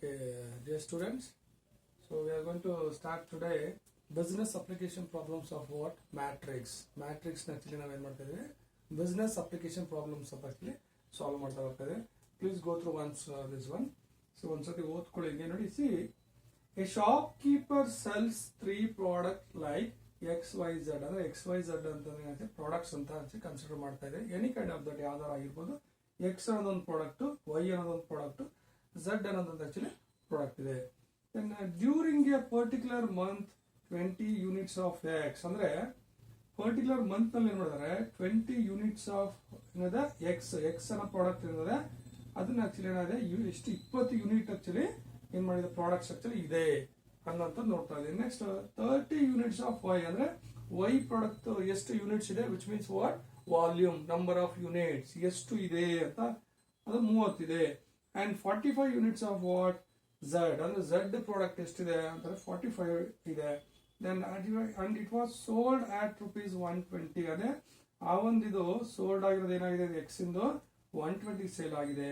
Okay, dear students, so we are going to start today business application problems of what? Matrix. Matrix actually ನಾವು ಏನು ಮಾಡ್ತಾ ಇದೀವಿ business application problems of actually solve ಮಾಡ್ತಾ ಬರ್ತಾ ಇದೆ. Please go through once this one. So ಒಂದ್ಸತಿ ಓದ್ಕೊಳ್ಳಿ ಹಿಂಗೆ ನೋಡಿ. See, a shopkeeper sells 3 products like XYZ ಅಂದ್ರೆ XYZ ಅಂತಂದ್ರೆ ಪ್ರಾಡಕ್ಟ್ಸ್ ಅಂತ ಕನ್ಸಿಡರ್ ಮಾಡ್ತಾ ಇದೆ. ಎನಿ ಕೈಂಡ್ ಆಫ್ ದಟ್ ಯಾವ್ದಾರು ಆಗಿರ್ಬೋದು. X ಅನ್ನೋದೊಂದು ಪ್ರಾಡಕ್ಟ್, Y ಅನ್ನೋದೊಂದು ಪ್ರಾಡಕ್ಟ್, Z ಅನ್ನೋದೊಂದು ಆಕ್ಚುಲಿ ಪ್ರಾಡಕ್ಟ್ ಇದೆ. During A particular month 20 units of X ಅಂದ್ರೆ ಪರ್ಟಿಕ್ಯುಲರ್ ಮಂತ್ ನಲ್ಲಿ ಏನ್ ಮಾಡಿದಾರೆ 20 ಯೂನಿಟ್ಸ್ ಆಫ್ ಏನಿದೆ ಎಕ್ಸ್ ಅನ್ನೋ ಪ್ರಾಡಕ್ಟ್ ಏನಿದೆ ಅದನ್ನ ಆಕ್ಚುಲಿ ಏನಾಗಿದೆ ಎಷ್ಟು 20 ಯೂನಿಟ್ ಆಕ್ಚುಲಿ ಏನ್ ಮಾಡಿದ ಪ್ರಾಡಕ್ಟ್ಸ್ ಆಕ್ಚುಲಿ ಇದೆ ಅನ್ನೋಂತ ನೋಡ್ತಾ ಇದ್ದೀವಿ. ನೆಕ್ಸ್ಟ್ 30 ಯೂನಿಟ್ಸ್ ಆಫ್ Y ಅಂದ್ರೆ Y ಪ್ರಾಡಕ್ಟ್ ಎಷ್ಟು ಯೂನಿಟ್ಸ್ ಇದೆ which means what volume number of units ಎಷ್ಟು ಇದೆ ಅಂತ ಅದು 30 ಇದೆ. And 45 units of what Z ಅಂದ್ರೆ Z ಪ್ರಾಡಕ್ಟ್ ಎಷ್ಟಿದೆ ಅಂತಂದ್ರೆ 45 ಇದೆ. Then and it was sold at ₹120 ಅದೇ ಆ ಒಂದು ಇದು ಸೋಲ್ಡ್ ಆಗಿರೋದು ಏನಾಗಿದೆ ಎಕ್ಸ್ ಇಂದು 120 ಸೇಲ್ ಆಗಿದೆ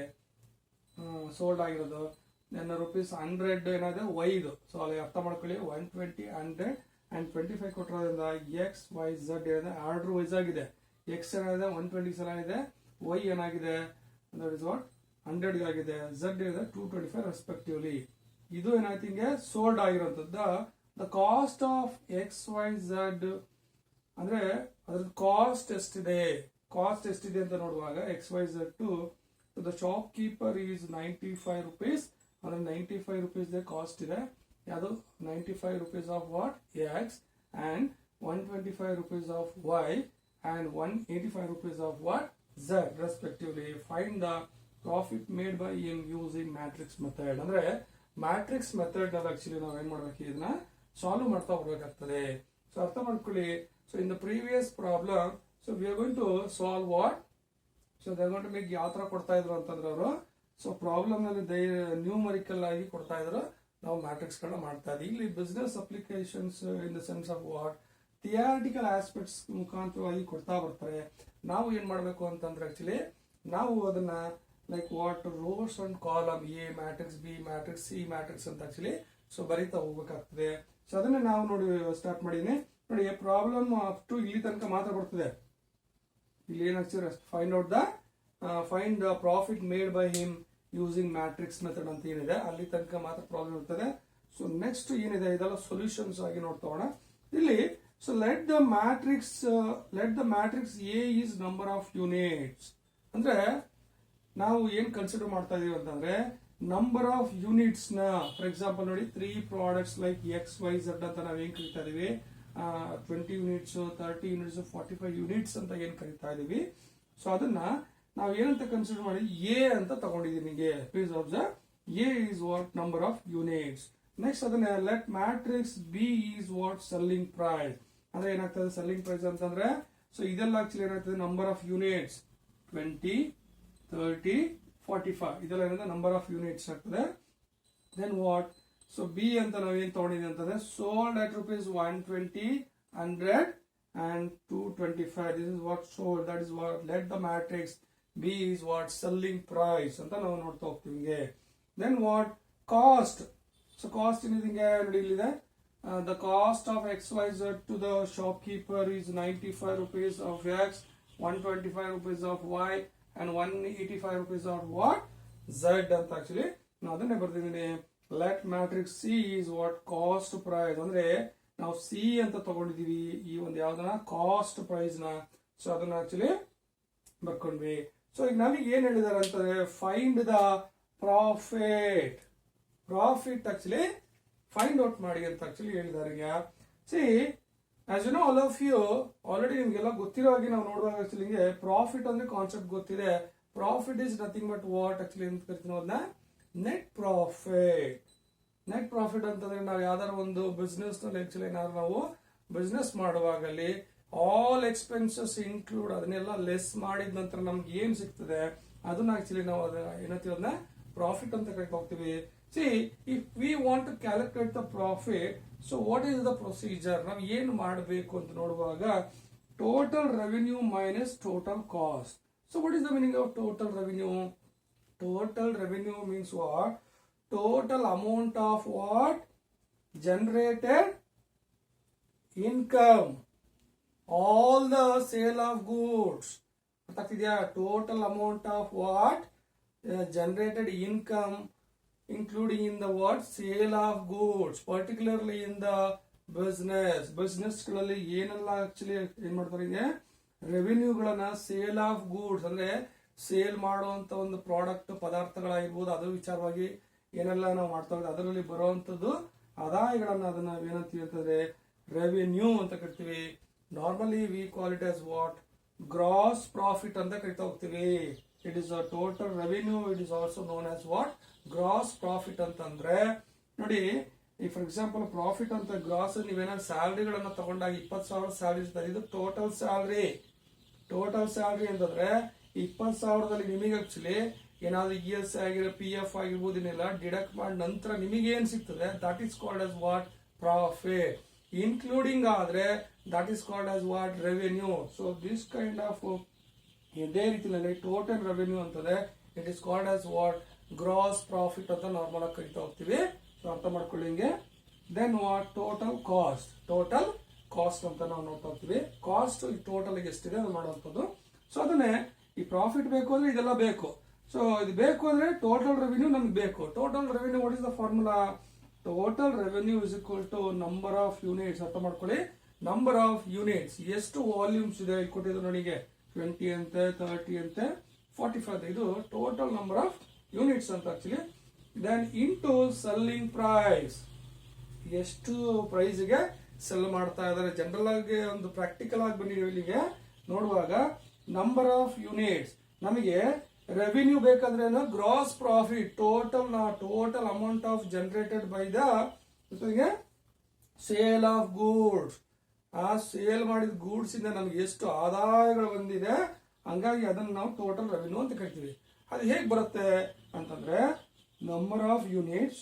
ಸೋಲ್ಡ್ ಆಗಿರೋದು. ದೆನ್ ₹100 ಏನಾಗಿದೆ ವೈ ಇದು ಸೊ ಅಲ್ಲಿ ಅರ್ಥ ಮಾಡ್ಕೊಳ್ಳಿ 120 100 ಅಂಡ್ 25 ಕೊಟ್ಟಿರೋದ್ರಿಂದ XYZ ಏನಿದೆ ಆರ್ಡರ್ ವೈಸ್ ಆಗಿದೆ. ಎಕ್ಸ್ ಏನಾಗಿದೆ 120 ಸಲ ಇದೆ, ವೈ ಏನಾಗಿದೆ ದಟ್ ಇಸ್ ವಾಟ್ 100 ಆಗಿದೆ, Z ಇದೆ 225 ರೆಸ್ಪೆಕ್ಟಿವ್ಲಿ. ಇದು ಏನಾಯ್ತು ಹಿಂಗೆ ಸೋಲ್ಡ್ ಆಗಿರೋಂಥದ್ದು. ದ ಕಾಸ್ಟ್ ಆಫ್ XYZ ಅಂದ್ರೆ ಅದ್ರ ಕಾಸ್ಟ್ ಎಷ್ಟಿದೆ ಅಂತ ನೋಡುವಾಗ XYZ to the shopkeeper is ₹95 ಅಂದ್ರೆ ₹95 ಕಾಸ್ಟ್ ಇದೆ. ಯಾವುದು ₹95 of what X and ₹125 of Y and ₹185 of what Z respectively. Find the profit made by him using matrix method. ಅಂದ್ರೆ matrix method ನಲ್ಲಿ ಆಕ್ಚುಲಿ ನಾವು ಏನ್ ಮಾಡ್ಬೇಕು ಇದನ್ನ ಸಾಲ್ವ್ ಮಾಡ್ತಾ ಹೋಗ್ಬೇಕಾಗ್ತದೆ. ಸೊ ಅರ್ಥ ಮಾಡ್ಕೊಳ್ಳಿ. So in the previous problem so we are going to solve what so they going to make ಯಾವ ತರ ಕೊಡ್ತಾ ಇದ್ರು ಅಂತಂದ್ರೆ ಅವರು ಸೊ ಪ್ರಾಬ್ಲಮ್ ನಲ್ಲಿ ನ್ಯೂಮರಿಕಲ್ ಆಗಿ ಕೊಡ್ತಾ ಇದ್ರು, ನಾವು ಮ್ಯಾಟ್ರಿಕ್ಸ್ ಗಳನ್ನ ಮಾಡ್ತಾ ಇದ್ವಿ. ಇಲ್ಲಿ business applications in the sense of what theoretical aspects ಮುಖಾಂತರವಾಗಿ ಕೊಡ್ತಾ ಬರ್ತಾರೆ. ನಾವು ಏನ್ ಮಾಡ್ಬೇಕು ಅಂತಂದ್ರೆ ಆಕ್ಚುಲಿ ನಾವು ಅದನ್ನ like what rose and column A matrix B matrix C matrix ಅಂತ ಆಕ್ಚುಲಿ ಸೊ ಬರೀತಾ ಹೋಗ್ಬೇಕಾಗ್ತದೆ. ಸೊ ಅದನ್ನ ನಾವು ನೋಡಿ ಸ್ಟಾರ್ಟ್ ಮಾಡಿದೀನಿ ನೋಡಿ. ಪ್ರಾಬ್ಲಮ್ ಅಪ್ ಟು ಇಲ್ಲಿ ತನಕ ಮಾತ್ರ ಬರ್ತದೆ. ಇಲ್ಲಿ ಏನಾಗ್ತದೆ find the profit made by him using matrix method ಅಂತ ಏನಿದೆ ಅಲ್ಲಿ ತನಕ ಮಾತ್ರ ಪ್ರಾಬ್ಲಮ್ ಇರ್ತದೆ. ಸೊ ನೆಕ್ಸ್ಟ್ ಏನಿದೆ ಇದೆಲ್ಲ ಸೊಲ್ಯೂಷನ್ಸ್ ಆಗಿ ನೋಡ್ತೋಣ ಇಲ್ಲಿ. So let the matrix A is number of units. ಅಂದ್ರೆ ನಾವು ಏನ್ ಕನ್ಸಿಡರ್ ಮಾಡ್ತಾ ಇದೀವಿ ಅಂತಂದ್ರೆ ನಂಬರ್ ಆಫ್ ಯೂನಿಟ್ಸ್ ನ ಫಾರ್ ಎಕ್ಸಾಂಪಲ್ ನೋಡಿ 3 ಪ್ರಾಡಕ್ಟ್ಸ್ ಲೈಕ್ XYZ ಅಂತ ನಾವ್ ಏನ್ ಕರಿತಾ ಇದೀವಿ 20 ಯೂನಿಟ್ಸ್ 30 ಯೂನಿಟ್ಸ್ 45 ಯೂನಿಟ್ಸ್ ಅಂತ ಏನ್ ಕರಿತಾ ಇದೀವಿ. ಸೊ ಅದನ್ನ ನಾವ್ ಏನಂತ ಕನ್ಸಿಡರ್ ಮಾಡಿ ಎ ಅಂತ ತಗೊಂಡಿದೀನಿ. Please observe A is what number of units. Next ಅದನ್ನ let matrix B is what selling price ಅಂದ್ರೆ ಏನಾಗ್ತದೆ ಸೆಲ್ಲಿಂಗ್ ಪ್ರೈಸ್ ಅಂತಂದ್ರೆ ಸೊ ಇದೆಲ್ಲ ಆಕ್ಚುಲಿ ಏನಾಗ್ತದೆ ನಂಬರ್ ಆಫ್ ಯೂನಿಟ್ಸ್ 20 30 45 ಇದೆಲ್ಲ ಏನಂದ್ರೆ ನಂಬರ್ ಆಫ್ ಯೂನಿಟ್ಸ್ ಆಗ್ತದೆ. ದೆನ್ ವಾಟ್ ಸೊ ಬಿ ಅಂತ ನಾವ್ ಏನ್ ತಗೊಂಡಿದ್ವಿ ಅಂತಂದ್ರೆ sold at ₹120 100 and 225 this is what sold that is what let the matrix B is what selling price ಅಂತ ನಾವು ನೋಡ್ತಾ ಹೋಗ್ತೀವಿ. Then what cost so cost ಏನಿದೆ ನೋಡಿ ಇಲ್ಲಿದೆ. The cost of XYZ to the shopkeeper is ₹95 of X, ₹125 of Y, and ₹185 of what Z ಅಂತ actually ನಾವು ಅದನ್ನೇ ಬರ್ತಿದ್ದೀನಿ. Let matrix C is what cost price ಅಂದ್ರೆ ನಾವು ಸಿ ಅಂತ ತಗೊಂಡಿದೀವಿ ಈ ಒಂದು ಯಾವ್ದನ್ನ ಕಾಸ್ಟ್ ಪ್ರೈಸ್ ನ. ಸೊ ಅದನ್ನ ಆಕ್ಚುಲಿ ಬರ್ಕೊಂಡ್ವಿ. ಸೊ ಈಗ ನಮಗೆ ಏನ್ ಹೇಳಿದಾರೆ ಅಂತಂದ್ರೆ find the profit actually find out ಮಾಡಿ ಅಂತ ಆಕ್ಚುಲಿ ಹೇಳಿದ್ದಾರೆ. See as you know all of you already ನಿಮ್ಗೆಲ್ಲ ಗೊತ್ತಿರೋ ಹಾಗೆ ನಾವು ನೋಡುವಾಗ ಆಕ್ಚುಲಿ ಪ್ರಾಫಿಟ್ ಅಂದ್ರೆ ಕಾನ್ಸೆಪ್ಟ್ ಗೊತ್ತಿದೆ. Profit is nothing but what actually ಅಂತ ಕರಿತೀವಿ ಅದನ್ನ ನೆಟ್ ಪ್ರಾಫಿಟ್ ಅಂತಂದ್ರೆ ನಾವು ಯಾವ್ದಾರು ಒಂದು ಬಿಸ್ನೆಸ್ ನಲ್ಲಿ ಆಕ್ಚುಲಿ ಏನಾದ್ರು ನಾವು ಬಿಸ್ನೆಸ್ ಮಾಡುವಾಗಲ್ಲಿ ಆಲ್ ಎಕ್ಸ್ಪೆನ್ಸಸ್ ಇನ್ಕ್ಲೂಡ್ ಅದನ್ನೆಲ್ಲ ಲೆಸ್ ಮಾಡಿದ ನಂತರ ನಮ್ಗೆ ಏನ್ ಸಿಗ್ತದೆ ಅದನ್ನ ಆಕ್ಚುಲಿ ನಾವು ಏನಂತೀವಿ ಅದನ್ನ ಪ್ರಾಫಿಟ್ ಅಂತ ಕರಿತಾ ಹೋಗ್ತೀವಿ. See, if we want to calculate the profit, so what is the procedure? ನಾವು ಏನು ಮಾಡಬೇಕು ಅಂತ ನೋಡುವಾಗ total revenue minus total cost. So what is the meaning of total revenue? Total revenue means what? total amount of what? Generated income. All the sale of goods. ಗೊತ್ತಾಗ್ತಿದ್ಯಾ? Total amount of what? Generated income, including in the what? Sale of goods, particularly in the business ಗಳಲ್ಲಿ ಏನೆಲ್ಲ actually ಏನ್ ಮಾಡ್ತಾರೆ ಈಗ ರೆವಿನ್ಯೂಗಳನ್ನ sale of goods ಅಂದ್ರೆ sale ಮಾಡುವಂತ ಒಂದು product ಪದಾರ್ಥಗಳಾಗಿರ್ಬೋದು ಅದ್ರ ವಿಚಾರವಾಗಿ ಏನೆಲ್ಲ ನಾವು ಮಾಡ್ತಾ ಇದ್ದೀವಿ ಅದರಲ್ಲಿ ಬರುವಂತದ್ದು ಆದಾಯಗಳನ್ನ ಅದನ್ನ ನಾವೇನಂತೀವಿ ಅಂತಂದ್ರೆ ರೆವಿನ್ಯೂ ಅಂತ ಕರಿತೀವಿ. Normally we call it as what? Gross profit ಅಂತ ಕರಿತಾ ಹೋಗ್ತೀವಿ. It is a total revenue. It is also known as what? Gross profit ಅಂತಂದ್ರೆ ನೋಡಿ, ಈ ಫಾರ್ ಎಕ್ಸಾಂಪಲ್ ಪ್ರಾಫಿಟ್ ಅಂತ ಗ್ರಾಸ್ ನೀವೇನಾದ್ರು ಸ್ಯಾಲರಿಗಳನ್ನ ತಗೊಂಡಾಗ 20,000 ಸ್ಯಾಲರಿ ಇರ್ತದೆ, ಇದು ಟೋಟಲ್ ಸ್ಯಾಲರಿ. ಟೋಟಲ್ ಸ್ಯಾಲರಿ ಅಂತಂದ್ರೆ 20,000ದಲ್ಲಿ ನಿಮಗೆ ಆಕ್ಚುಲಿ ಏನಾದ್ರು ES ಆಗಿರೋ PF ಆಗಿರ್ಬೋದು ಇದನ್ನೆಲ್ಲ ಡಿಡಕ್ಟ್ ಮಾಡಿ ನಂತರ ನಿಮಗೆ ಏನ್ ಸಿಗ್ತದೆ that is called as what? Profit. Including ಆದ್ರೆ that is called as what? Revenue. So this kind of ಇದೇ ರೀತಿಯಲ್ಲಿ ಟೋಟಲ್ ರೆವೆನ್ಯೂ ಅಂತದೆ it is called as what? Gross profit ಅಂತ ನಾರ್ಮಲ್ ಆಗಿ ಕರಿತಾ ಹೋಗ್ತೀವಿ. ಸೊ ಅರ್ಥ ಮಾಡ್ಕೊಳ್ಳಿ ಹಿಂಗೆ. Then what? Total cost. Total cost ಅಂತ ನಾವು ನೋಡ್ತಾ ಹೋಗ್ತೀವಿ. ಕಾಸ್ಟ್ ಟೋಟಲ್ ಎಷ್ಟಿದೆ ಅದು ಮಾಡುವಂಥದ್ದು. ಸೊ ಅದನ್ನೇ ಈ ಪ್ರಾಫಿಟ್ ಬೇಕು ಅಂದ್ರೆ ಇದೆಲ್ಲ ಬೇಕು. ಸೊ ಇದು ಬೇಕು ಅಂದ್ರೆ ಟೋಟಲ್ ರೆವಿನ್ಯೂ ನಮ್ಗೆ ಬೇಕು. Total revenue what is the formula? Total revenue is equal to number of units. ಅರ್ಥ ಮಾಡ್ಕೊಳ್ಳಿ. ನಂಬರ್ ಆಫ್ ಯೂನಿಟ್ಸ್, ಎಷ್ಟು ವಾಲ್ಯೂಮ್ಸ್ ಇದೆ ಕೊಟ್ಟಿದ್ರು ನನಗೆ 20 ಅಂತೆ, 30 ಅಂತೆ, 45. ಇದು ಟೋಟಲ್ ನಂಬರ್ ಆಫ್ ಯೂನಿಟ್ಸ್ ಅಂತ actually. Then into selling price, ಎಷ್ಟು ಪ್ರೈಸ್ಗೆ ಸೆಲ್ ಮಾಡ್ತಾ ಇದಾರೆ. ಜನರಲ್ ಆಗಿ ಒಂದು ಪ್ರಾಕ್ಟಿಕಲ್ ಆಗಿ ಬಂದಿದ್ದೀವಿ ಇಲ್ಲಿಗೆ ನೋಡುವಾಗ ನಂಬರ್ ಆಫ್ ಯೂನಿಟ್ಸ್. ನಮಗೆ ರೆವಿನ್ಯೂ ಬೇಕಾದ್ರೆ gross profit, total amount of generated by the sale of goods. ಆ ಸೇಲ್ ಮಾಡಿದ ಗೂಡ್ಸ್ ಇಂದ ನಮ್ಗೆ ಎಷ್ಟು ಆದಾಯಗಳು ಬಂದಿದೆ, ಹಂಗಾಗಿ ಅದನ್ನ ನಾವು ಟೋಟಲ್ ರೆವಿನ್ಯೂ ಅಂತ ಕರಿತೀವಿ. ಅದು ಹೇಗೆ ಬರುತ್ತೆ ಅಂತಂದ್ರೆ number of units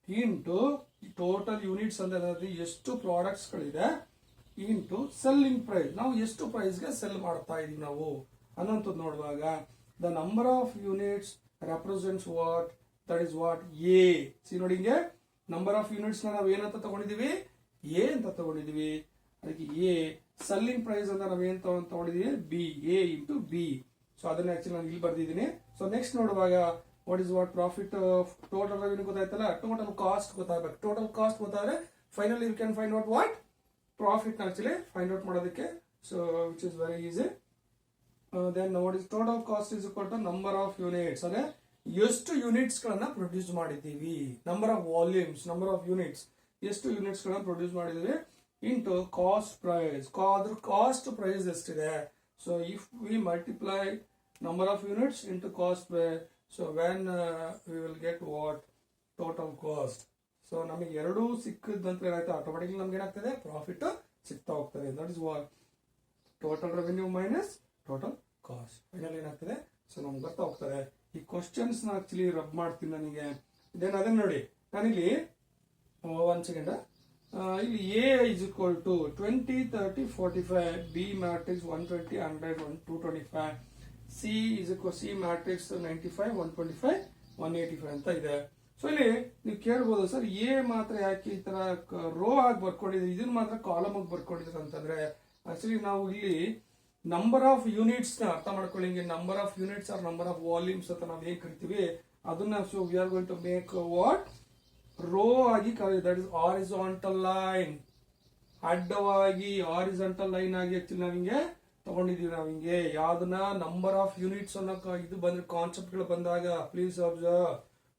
into total units ಅಂದ್ರೆ ಎಷ್ಟು ಪ್ರಾಡಕ್ಟ್ಸ್ ಗಳಿದೆ ಇಂಟು ಸೆಲ್ಲಿಂಗ್ ಪ್ರೈಸ್. ನಾವು ಎಷ್ಟು ಪ್ರೈಸ್ಗೆ ಸೆಲ್ ಮಾಡ್ತಾ ಇದೀವಿ ನಾವು ಅನ್ನೋಂಥದ್ದು ನೋಡುವಾಗ the number of units represents what? That is what? A. C ನೋಡಿ, ಹಿಂಗೆ ನಂಬರ್ ಆಫ್ ಯೂನಿಟ್ಸ್ ನಾವು ಏನಂತ ತಗೊಂಡಿದೀವಿ? ಎ ಅಂತ ತಗೊಂಡಿದೀವಿ. ಅದಕ್ಕೆ ಎ. ಸೆಲ್ಲಿಂಗ್ ಪ್ರೈಸ್ ಅಂತ ನಾವು ಏನ್ ತಗೊಂಡಿದೀವಿ? B. A into B. So ಅದನ್ನ ಆಕ್ಚುಲಿ ನಾನು ಇಲ್ಲಿ ಬರ್ದಿದ್ದೀನಿ. ಸೊ ನೆಕ್ಸ್ಟ್ ನೋಡುವಾಗ what is what? Profit. Total revenue ಗೊತ್ತಾಯ್ತಲ್ಲ, ಟೋಟಲ್ ಕಾಸ್ಟ್ ಗೊತ್ತಾಗಬೇಕು. ಟೋಟಲ್ ಕಾಸ್ಟ್ ಗೊತ್ತಾದ್ರೆ finally you can find out what? Profit actually find out ಮಾಡೋದಕ್ಕೆ. So which is very easy. Then what is total cost is equal to number of units. ಅಂದ್ರೆ ಎಷ್ಟು units ಗಳನ್ನ produce ಮಾಡಿದ್ದೀವಿ. Number of volumes, number of units, ಎಷ್ಟು units ಗಳನ್ನ produce ಮಾಡಿದೀವಿ into cost price. ಅದ್ರ cost price ಎಷ್ಟಿದೆ. So if we multiply number of units into cost price, so when we will get what? Total cost. So ನಮಗೆ ಎರಡೂ ಸಿಕ್ಕಿದಂತ ಏನಾಯ್ತು automatically ನಮ್ಗೆ ಏನಾಗ್ತದೆ? ಪ್ರಾಫಿಟ್ ಸಿಗ್ತಾ ಹೋಗ್ತದೆ. That is what? Total revenue minus total cost. Final ಏನಾಗ್ತದೆ? So ನಮ್ಗೆ ಗೊತ್ತಾ ಹೋಗ್ತದೆ. ಈ ಕ್ವಶನ್ಸ್ ನ ಆಕ್ಚುಲಿ ರಬ್ ಮಾಡ್ತೀನಿ ನನಗೆ. ದೆನ್ ಅದನ್ನ ನೋಡಿ, ನಾನಿಲ್ಲಿ ಒಂದ್ ಸೆಕೆಂಡ್, ಇಲ್ಲಿ A is equal to 20, 30, 45, B matrix 120, 100, 225, C is equal C matrix 95, 125, 185 ಅಂತ ಇದೆ. ಸೊ ಇಲ್ಲಿ ನೀವು ಕೇಳ್ಬೋದು, ಸರ್ ಎ ಮಾತ್ರ ಯಾಕೆ ಈ ತರ ರೋ ಆಗಿ ಬರ್ಕೊಂಡಿದ್ರೆ, ಇದನ್ನ ಮಾತ್ರ ಕಾಲಮ್ ಆಗಿ ಬರ್ಕೊಂಡಿದ್ರೆ ಅಂತಂದ್ರೆ ಆಕ್ಚುಲಿ ನಾವು ಇಲ್ಲಿ ನಂಬರ್ ಆಫ್ ಯೂನಿಟ್ಸ್ ನ ಅರ್ಥ ಮಾಡ್ಕೊಳ್ಳಿ. Number of units are number of volumes ಅಂತ ನಾವು ಏನ್ ಕರಿತೀವಿ ಅದನ್ನ. So we are going to make what? Row ಆಗಿ ದಟ್ ಇಸ್ ಹಾರಿಜಾಂಟಲ್ ಲೈನ್. ಅಡ್ಡವಾಗಿ ಹಾರಿಜಾಂಟಲ್ ಲೈನ್ ಆಗಿ ಆಕ್ಚುಲಿ ನಾವು ಹಿಂಗೆ ತಗೊಂಡಿದೀವಿ. ನಾವು ಹಿಂಗೆ ಯಾವ್ದನ್ನ ನಂಬರ್ ಆಫ್ ಯೂನಿಟ್ಸ್ ಅನ್ನೋ ಇದು ಬಂದ್ರೆ ಕಾನ್ಸೆಪ್ಟ್ ಗಳು ಬಂದಾಗ ಪ್ಲೀಸ್ ಅಬ್ಸರ್ವ್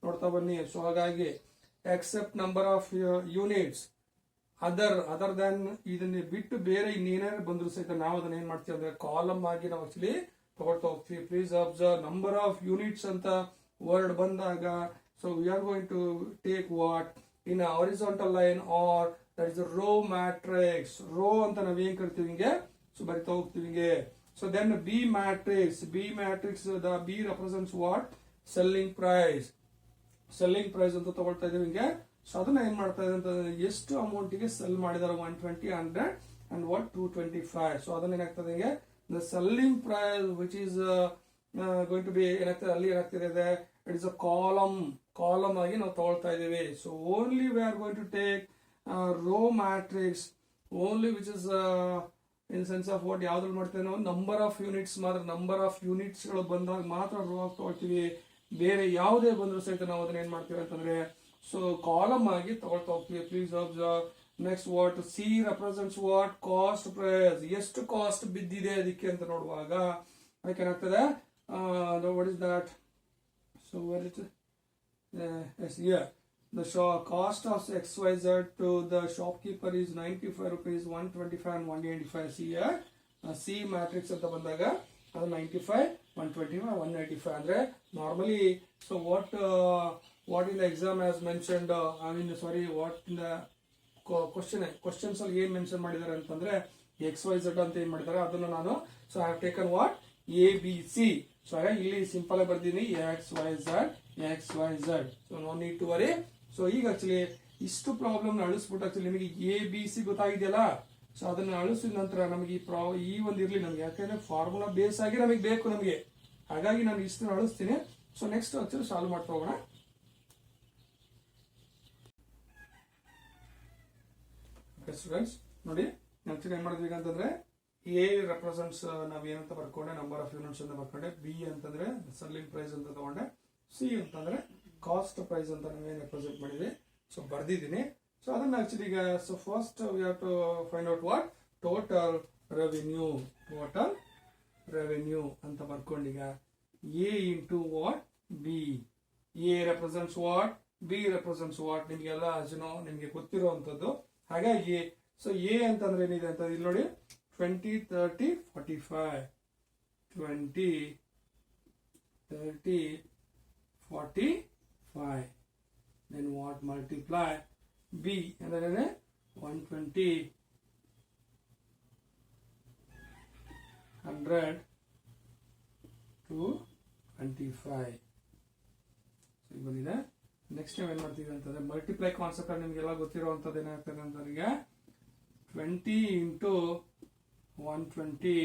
ನೋಡ್ತಾ ಬನ್ನಿ. ಸೊ ಹಾಗಾಗಿ except number of units other than ಇದನ್ನ ಬಿಟ್ಟು ಬೇರೆ ಇನ್ನೇನಾದ್ರು ಬಂದ್ರು ಸಹಿತ ನಾವು ಅದನ್ನ ಏನ್ ಮಾಡ್ತೀವಿ ಅಂದ್ರೆ ಕಾಲಮ್ ಆಗಿ ನಾವು ಆಕ್ಚುಲಿ ತಗೊಳ್ತಾ ಹೋಗ್ತೀವಿ. Please observe, number of units ಅಂತ ವರ್ಡ್ ಬಂದಾಗ so we are going to take what in horizontal line or that is row matrix. Row ಅಂತ ನಾವ್ ಏನ್ ಕರಿತೀವಿ ಹಿಂಗೆ, ಸೊ ಬರಿತಾ ಹೋಗ್ತೀವಿ ಹಿಂಗೆ. So then B matrix the B represents what? Selling price. Selling price ಅಂತ ತಗೊಳ್ತಾ ಇದೀವಿ ಹಿಂಗೆ. ಸೊ ಅದನ್ನ ಏನ್ ಮಾಡ್ತಾ ಇದೆ ಅಂತಂದ್ರೆ ಎಷ್ಟು ಅಮೌಂಟ್ ಗೆ ಸೆಲ್ ಮಾಡಿದಾರೆ 120, 100 ಅಂಡ್ ವಾಟ್ 225. ಸೊ ಅದನ್ನ ಏನಾಗ್ತದೆ ಹಿಂಗೆ the selling price which is going to be ಏನಾಗ್ತದೆ ಅಲ್ಲಿ ಏನಾಗ್ತಿದೆ, it is a column column ಆಗಿ ನಾವು ತಗೊಳ್ತಾ ಇದೀವಿ. So only we are going to take row matrix only which is in sense of what ಯಾವ್ದ್ರಲ್ಲಿ ಮಾಡ್ತೇವೆ ನಾವು ನಂಬರ್ ಆಫ್ ಯೂನಿಟ್ಸ್ ಮಾತ್ರ ನಂಬರ್ ಆಫ್ ಯೂನಿಟ್ಸ್ ಗಳು ಬಂದಾಗ ಮಾತ್ರ ರೋ ಆಗಿ ತಗೊಳ್ತೀವಿ. ಬೇರೆ ಯಾವುದೇ ಬಂದ್ರು ಸಹಿತ ನಾವು ಅದನ್ನ ಏನ್ ಮಾಡ್ತೀವಿ ಅಂತಂದ್ರೆ ಸೊ ಕಾಲಮ್ ಆಗಿ ತಗೊಳ್ತಾ ಹೋಗ್ತೀವಿ. Please observe. Next what C represents what cost price, ಎಷ್ಟು ಕಾಸ್ಟ್ ಬಿದ್ದಿದೆ ಅದಕ್ಕೆ ಅಂತ ನೋಡುವಾಗ ಅದಕ್ಕೆ ಏನಾಗ್ತದೆ what is that so where it yes here the cost of XYZ to the shopkeeper is 95 rupees, 125 and 185. see here C matrix ಅಂತ ಬಂದಾಗ ಅದು 95 125 185 ಅಂದ್ರೆ normally so what in the exam has mentioned I mean sorry what in the questions ಅಲ್ಲಿ ಏನ್ mention ಮಾಡಿದ್ದಾರೆ ಅಂತಂದ್ರೆ XYZ ಅಂತ ಏನ್ ಮಾಡಿದ್ದಾರೆ ಅದನ್ನ ನಾನು so I have taken what ABC. So ಹಾಗಾಗಿ ಇಲ್ಲಿ ಸಿಂಪಲ್ ಆಗಿ ಬರ್ತೀನಿ XYZ. So no need to worry. So ಈಗ ಆಕ್ಚುಲಿ ಇಷ್ಟು ಪ್ರಾಬ್ಲಮ್ ಅಳಿಸ್ಬಿಟ್ಟು ಆಕ್ಚುಲಿ ನಿಮಗೆ ABC ಗೊತ್ತಾಗಿದೆಯಲ್ಲ. ಸೊ ಅದನ್ನ ಅಳಿಸಿದ ನಂತರ ನಮಗೆ ಈ ಒಂದು ಇರ್ಲಿ ನಮ್ಗೆ, ಯಾಕಂದ್ರೆ ಫಾರ್ಮುಲಾ ಬೇಸ್ ಆಗಿ ನಮಗೆ ಬೇಕು ನಮಗೆ. ಹಾಗಾಗಿ ನಾನು ಇಷ್ಟನ್ನ ಅಳಿಸ್ತೀನಿ. ಸೊ ನೆಕ್ಸ್ಟ್ ಆಕ್ಚುಲಿ ಸಾಲ್ವ್ ಮಾಡ್ತಾ ಹೋಗೋಣ. ಸ್ಟೂಡೆಂಟ್ಸ್ ನೋಡಿ ಆಕ್ಚುಲಿ ಏನ್ ಮಾಡಿದ್ವಿ ಅಂತಂದ್ರೆ ಎ ರೆಪ್ರೆಸೆಂಟ್ಸ್ ನಾವ್ ಏನಂತ ಬರ್ಕೊಂಡೆ ನಂಬರ್ ಆಫ್ ಯೂನಿಟ್ಸ್ ಅಂತ ಬರ್ಕೊಂಡೆ, ಬಿ ಅಂತಂದ್ರೆ ಸೆಲ್ಲಿಂಗ್ ಪ್ರೈಸ್ ಅಂತ ತಗೊಂಡೆ, ಸಿ ಅಂತಂದ್ರೆ ಕಾಸ್ಟ್ ಪ್ರೈಸ್ ಅಂತ ನಾವೇನ್ ರೆಪ್ರೆಸೆಂಟ್ ಮಾಡಿದ್ವಿ. ಸೊ ಬರ್ದಿದ್ದೀನಿ. ಸೊ ಅದನ್ನ ಆಕ್ಚುಲಿ ಈಗ so first we have to find out what total revenue ಅಂತ ಬರ್ಕೊಂಡೀಗ A into what B. A represents what, B represents what, ನಿಮ್ಗೆಲ್ಲ ನಿಮ್ಗೆ ಗೊತ್ತಿರುವಂತದ್ದು. ಹಾಗಾಗಿ ಸೊ ಎ ಅಂತಂದ್ರೆ ಏನಿದೆ ಅಂತ ಇಲ್ಲಿ ನೋಡಿ 20 30 45 20 30 45 then what multiply B ಅಂದ್ರೆ 120 100 225. ಸೊ ಬಂದಿದೆ. ನೆಕ್ಸ್ಟ್ ಟೈಮ್ ಏನ್ ಮಾಡ್ತೀವಿ ಅಂತಂದ್ರೆ ಮಲ್ಟಿಪ್ಲೈ ಕಾನ್ಸೆಪ್ಟ್ ನಿಮ್ಗೆಲ್ಲ ಗೊತ್ತಿರುವಂತದ್ದು ಏನಾಗ್ತದೆ ಅಂತ ಈಗ 20 into 120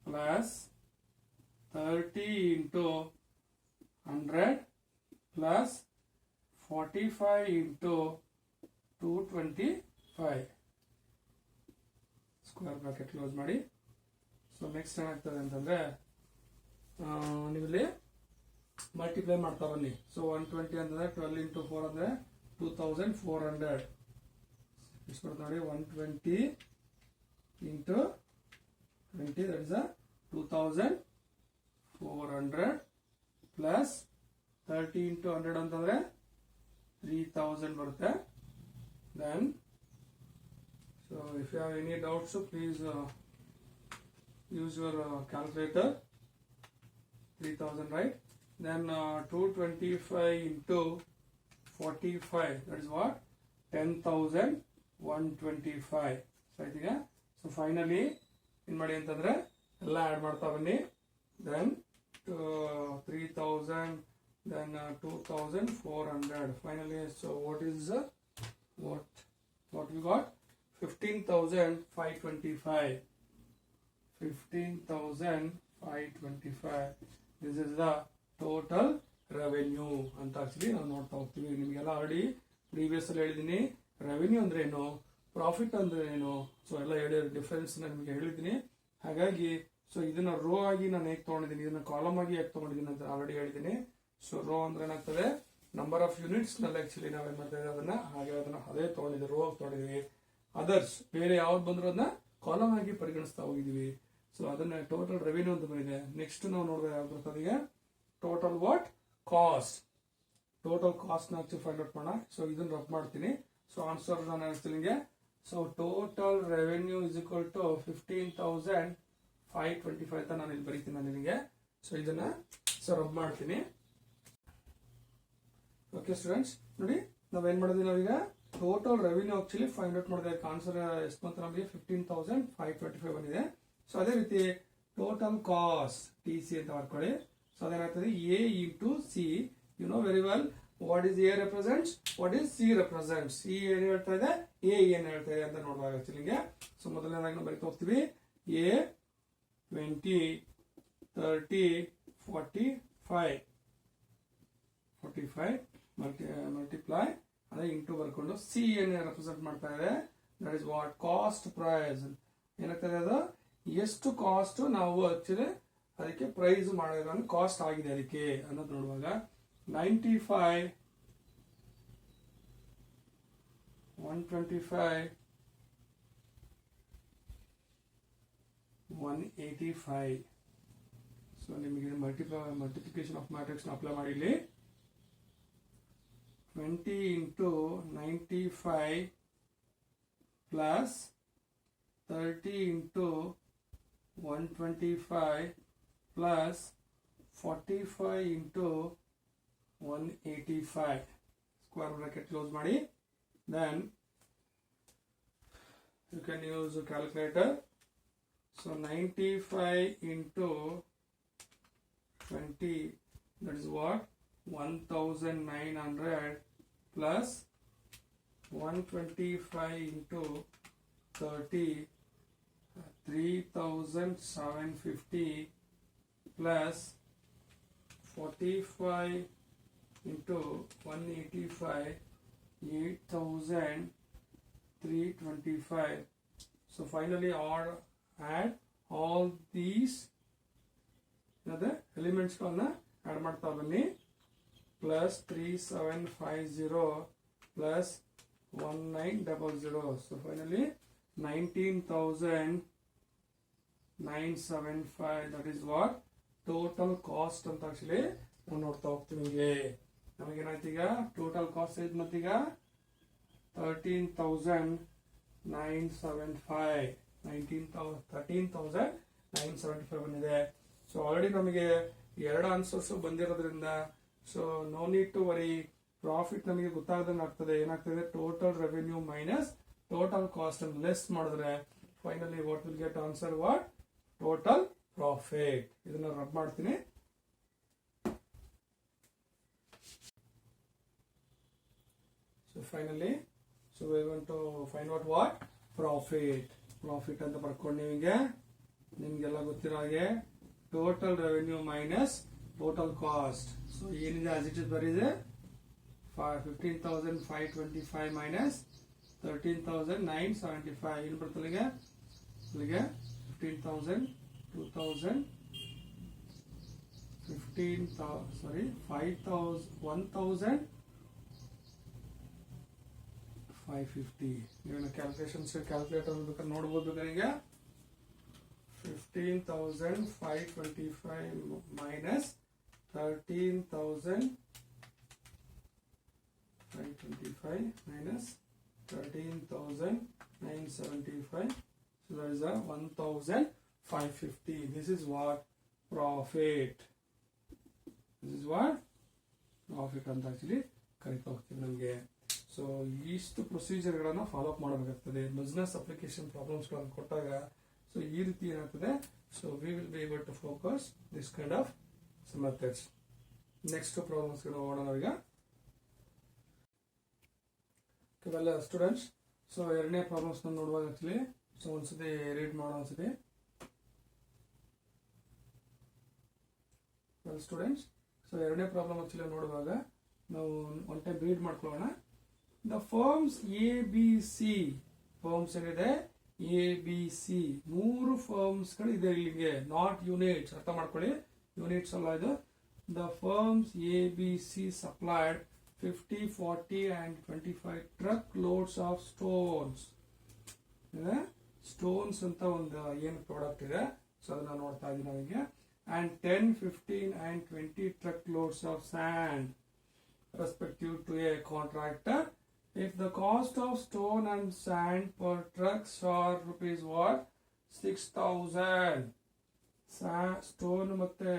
plus 30 into 100 plus 45 into 225 square bracket close ಮಾಡಿ. ಸೊ ನೆಕ್ಸ್ಟ್ ಏನಾಗ್ತದೆ ಅಂತಂದ್ರೆ ನೀವಿಲ್ಲಿ ಮಲ್ಟಿಪ್ಲೈ ಮಾಡ್ತಾ ಬನ್ನಿ. ಸೊ 120 ಅಂತಂದ್ರೆ 12 into 4 ಅಂದ್ರೆ 2400. ಎಷ್ಟು ಬರುತ್ತೆ ನೋಡಿ 120 into 20 that is a 2400 plus 30 into 100 ಅಂತಂದ್ರೆ 3000 ಬರುತ್ತೆ. then so if you have any doubts so please use your calculator. 3000 right. then 225 into 45 that is what 10,125. So ಆಯ್ತೀಗ. ಸೊ ಫೈನಲಿ ಏನ್ ಮಾಡಿ ಅಂತಂದ್ರೆ ಎಲ್ಲ ಆಡ್ ಮಾಡ್ತಾ ಬನ್ನಿ. Then 3000 then 2400 finally. so what is what we got 15,525. 15,525 this is the total revenue ಅಂತ actually ನಾವು ನೋಡ್ತಾ ಹೋಗ್ತೀವಿ. ನಿಮ್ಗೆಲ್ಲ ಆಲ್ರೆಡಿ ಪ್ರೀವಿಯಸ್ ಅಲ್ಲಿ ಹೇಳಿದೀನಿ ರೆವೆನ್ಯೂ ಅಂದ್ರೆ ಏನು, ಪ್ರಾಫಿಟ್ ಅಂದ್ರೆ ಏನು, ಸೊ ಎಲ್ಲ ಹೇಳಿ ಡಿಫರೆನ್ಸ್ ನಿಮಗೆ ಹೇಳಿದ್ದೀನಿ. ಹಾಗಾಗಿ ಸೊ ಇದನ್ನ ರೋ ಆಗಿ ನಾನು ಹೇಗೆ ತಗೊಂಡಿದ್ದೀನಿ, ಇದನ್ನ ಕಾಲಮ್ ಆಗಿ ಹೇಗೆ ತಗೊಂಡಿದ್ದೀನಿ ಅಂತ ಆಲ್ರೆಡಿ ಹೇಳಿದ್ದೀನಿ. ಸೊ ರೋ ಅಂದ್ರೆ ಏನಾಗ್ತದೆ ನಂಬರ್ ಆಫ್ ಯೂನಿಟ್ಸ್ ನಲ್ಲಿ ಆಕ್ಚುಲಿ ನಾವೇನ್ ಮಾಡ್ತಾ ಇದ್ದೀವಿ ಅದನ್ನ ಅದೇ ತಗೊಂಡಿದ್ದೀವಿ, ರೋ ಆಗಿ ತಗೊಂಡಿದ್ದೀವಿ. ಅದರ್ಸ್ ಬೇರೆ ಯಾವ್ದು ಬಂದ್ರು ಅದನ್ನ ಕಾಲಮ್ ಆಗಿ ಪರಿಗಣಿಸ್ತಾ ಹೋಗಿದೀವಿ. ಸೊ ಅದನ್ನ ಟೋಟಲ್ ರೆವೆನ್ಯೂ ಅಂತ ಬಂದಿದೆ. ನೆಕ್ಸ್ಟ್ ನಾವು ನೋಡಿದ್ರೆ ಯಾವ್ದು ಬರ್ತದೆ ಈಗ total what cost. Total cost ನ ಆಕ್ಚುಲಿ ಫೈಂಡ್ ಔಟ್ ಮಾಡೋಣ. ಸೊ ಇದನ್ನ ರಬ್ ಮಾಡ್ತೀನಿ. ಸೊ ಆನ್ಸರ್ ನಾನು ಹೇಳ್ತೀನಿ. So total revenue is equal to 15,525 ಅಂತ ನಾನು ಇಲ್ಲಿ ಬರೀತೀನಿ ನಿಮಗೆ. ಸೊ ಇದನ್ನ ಸೊ ರಬ್ ಮಾಡ್ತೀನಿ. ಓಕೆ ಸ್ಟೂಡೆಂಟ್ಸ್ ನೋಡಿ ನಾವೇನ್ ಮಾಡಿದ್ವಿ ನಾವೀಗ total revenue actually find out ಮಾಡಿದ್ರೆ ಆನ್ಸರ್ ಎಷ್ಟು ಬಂತು ನಮಗೆ 15,525 ಬಂದಿದೆ. ಸೊ ಅದೇ ರೀತಿ ಟೋಟಲ್ ಕಾಸ್ಟ್ TC ಅಂತ ಮಾಡ್ಕೊಳ್ಳಿ. ಸೊ ಅದೇನಾಗ್ತದೆ A into C. You know very well what is A represents, what is C represents. C ಏನ್ ಹೇಳ್ತಾ ಇದೆ, ಎ ಏನ್ ಹೇಳ್ತಾ ಇದೆ ಅಂತ ನೋಡುವಾಗ ಆಕ್ಚುಲಿಗೆ. ಸೊ ಮೊದಲನೇದಾಗಿ ನಾವು ಬರೀತಾ ಹೋಗ್ತೀವಿ ಎ 20 30 45 45 ಮಲ್ಟಿಪ್ಲೈ ಅದೇ ಇಂಟು ಬರ್ಕೊಂಡು ಸಿ ಏನು ರೆಪ್ರೆಸೆಂಟ್ ಮಾಡ್ತಾ ಇದೆ, that is what cost price. ಏನಾಗ್ತದೆ ಅದು ಎಷ್ಟು ಕಾಸ್ಟ್ ನಾವು ಆಕ್ಚುಲಿ ಅದಕ್ಕೆ ಪ್ರೈಸ್ ಮಾಡಿರೋ ಕಾಸ್ಟ್ ಆಗಿದೆ ಅದಕ್ಕೆ ಅನ್ನೋದು ನೋಡುವಾಗ 95 125 185. ಸೊ ನಿಮಗೆ ಮಲ್ಟಿಪ್ಲಿಕೇಶನ್ ಆಫ್ ಮ್ಯಾಟ್ರಿಕ್ಸ್ ಅಪ್ಲೈ ಮಾಡಿ ಇಲ್ಲಿ 20 into 95 plus 30 into 125 plus 45 into 185 square bracket close ಮಾಡಿ. Then you can use a calculator. So 95 into 20, that is what 1900 plus 125 into 30 3750 plus 45 into 185 8325. So finally add all these elements add ಮಾಡ್ತಾ ಬನ್ನಿ. plus 3750 plus 1900. So finally 19,975. That is what total cost ಅಂತ actually ನಾವು ನೋಡ್ತಾ ಹೋಗ್ತೀವಿ. ನಿಮಗೆ ನಮಗೇನಾಯ್ತು ಈಗ total cost ಐದು ಮತ್ತೀಗ 13,975 ಬಂದಿದೆ. ಸೊ ಆಲ್ರೆಡಿ ನಮಗೆ ಎರಡು ಆನ್ಸರ್ಸ್ ಬಂದಿರೋದ್ರಿಂದ so no need to worry. Profit ನಮಗೆ ಗೊತ್ತಾಗದಂಗೆ ಆಗ್ತದೆ. ಏನಾಗ್ತದೆ total revenue minus total cost ಅನ್ನು ಲೆಸ್ ಮಾಡಿದ್ರೆ finally what will get answer what total profit. ಇದನ್ನ ರಬ್ ಮಾಡ್ತೀನಿ. So finally so we want to find out what profit. Profit ಅಂತ ಬರ್ಕೊಂಡು ನಿಮ್ಗೆಲ್ಲ ಗೊತ್ತಿರೋ ಹಾಗೆ total revenue minus total cost. So ಏನಿದೆ ಆಸ್ ಇಟ್ ಇಸ್ ಬರೀದೆ 15,525 ಮೈನಸ್ 13,975 ಏನು ಬರ್ತದೆ ಇಲ್ಲಿಗೆ 15,000 2,000 1,550. ನೀವು ಕ್ಯಾಲ್ಕುಲೇಷನ್ಸ್ ಕ್ಯಾಲ್ಕುಲೇಟರ್ ಬೇಕಾದ್ರೆ ನೋಡ್ಬೋದು. ಈಗ 15,525 minus 13,525 minus 13,975. So that is a 1,550. This is what profit. This is what profit ಅಂತ ಆಕ್ಚುಲಿ ಕರಿತಾ ಹೋಗ್ತೀವಿ ನಮಗೆ. ಸೊ ಇಷ್ಟು ಪ್ರೊಸೀಜರ್ಗಳನ್ನು ಫಾಲೋ ಅಪ್ ಮಾಡಬೇಕಾಗ್ತದೆ ಬಿಸ್ನೆಸ್ ಅಪ್ಲಿಕೇಶನ್ ಪ್ರಾಬ್ಲಮ್ಸ್ಗಳನ್ನು ಕೊಟ್ಟಾಗ. ಸೊ ಈ ರೀತಿ ಏನಾಗ್ತದೆ. So we will be able to focus this kind of methods. Next problems ಹೋಗೋಣ ಈಗ. ಇವೆಲ್ಲ ಸ್ಟೂಡೆಂಟ್ಸ್. ಸೊ ಎರಡನೇ ಪ್ರಾಬ್ಲಮ್ಸ್ ನೋಡುವಾಗ ಆಕ್ಚುಲಿ ಸೊ ಒಂದ್ಸತಿ ರೀಡ್ ಮಾಡೋ ಒಂದ್ಸತಿ. ವೆಲ್ ಸ್ಟೂಡೆಂಟ್ಸ್, ಸೊ ಎರಡನೇ ಪ್ರಾಬ್ಲಮ್ ಆಕ್ಚುಲಿ ನೋಡುವಾಗ ನಾವು ಒನ್ ಟೈಮ್ ರೀಡ್ ಮಾಡ್ಕೊಳ್ಳೋಣ. The firms A B C firms ಏನಿದೆ ಎ ಬಿ ಸಿ ಮೂರು ಫರ್ಮ್ಸ್ ಗಳು ಇದೆ ಇಲ್ಲಿಗೆ. ನಾಟ್ ಯೂನಿಟ್ಸ್, ಅರ್ಥ ಮಾಡ್ಕೊಳ್ಳಿ, ಯೂನಿಟ್ಸ್ ಅಲ್ಲ ಇದು. The firms A B C supplied 50, 40 and 25 truck loads of stones. Stones ಅಂತ ಒಂದು ಏನು ಪ್ರಾಡಕ್ಟ್ ಇದೆ ಸೊ ಅದನ್ನ ನೋಡ್ತಾ ಇದ್ದೀವಿ ನಾವೀಗ. and 10, 15 and 20 truck loads of sand respective to a contractor. If the cost of stone and sand per trucks are rupees what 6,000. Stone ಮತ್ತೆ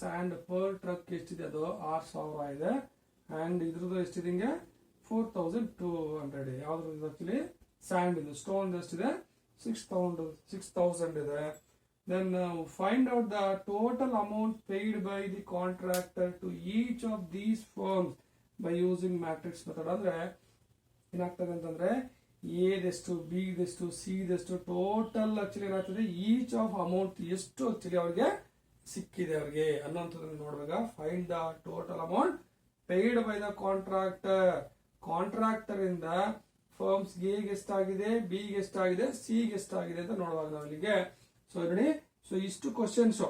and per truck ಎಷ್ಟಿದೆ ಅದು 6,000 ಇದೆ. ಅಂಡ್ ಇದ್ರದ್ದು ಎಷ್ಟಿದೆ 4,200. ಯಾವ್ದು ಆಕ್ಚುಲಿ ಸ್ಯಾಂಡ್ ಇದು. ಸ್ಟೋನ್ ಎಷ್ಟಿದೆ 6,000 ಇದೆ. Then find out the total amount paid by the contractor to each of these firms by using matrix method. ಅಂದ್ರೆ ಏನಾಗ್ತದೆ ಅಂತಂದ್ರೆ ಎದೆಷ್ಟು, ಬಿ ಇದೆಷ್ಟು, ಸಿ ಇದೆಷ್ಟು, ಟೋಟಲ್ ಆಕ್ಚುಲಿ ಏನಾಗ್ತದೆ ಈಚ್ ಆಫ್ ಅಮೌಂಟ್ ಎಷ್ಟು ಆಕ್ಚುಲಿ ಅವ್ರಿಗೆ ಸಿಕ್ಕಿದೆ ಅವ್ರಿಗೆ ಅನ್ನೋಂಥದ್ದನ್ನು ನೋಡುವಾಗ find the total amount paid by the contractor. Contractor ಇಂದ ಫರ್ಮ್ಸ್ ಎ ಗೆ ಎಷ್ಟಾಗಿದೆ, ಬಿ ಗೆ ಎಷ್ಟಾಗಿದೆ, ಸಿ ಗೆ ಎಷ್ಟಾಗಿದೆ ಅಂತ ನೋಡುವಾಗ ನಾವು ಇಲ್ಲಿಗೆ ಸೊ ನೋಡಿ ಸೊ ಇಷ್ಟು ಕ್ವಶನ್ಸ್.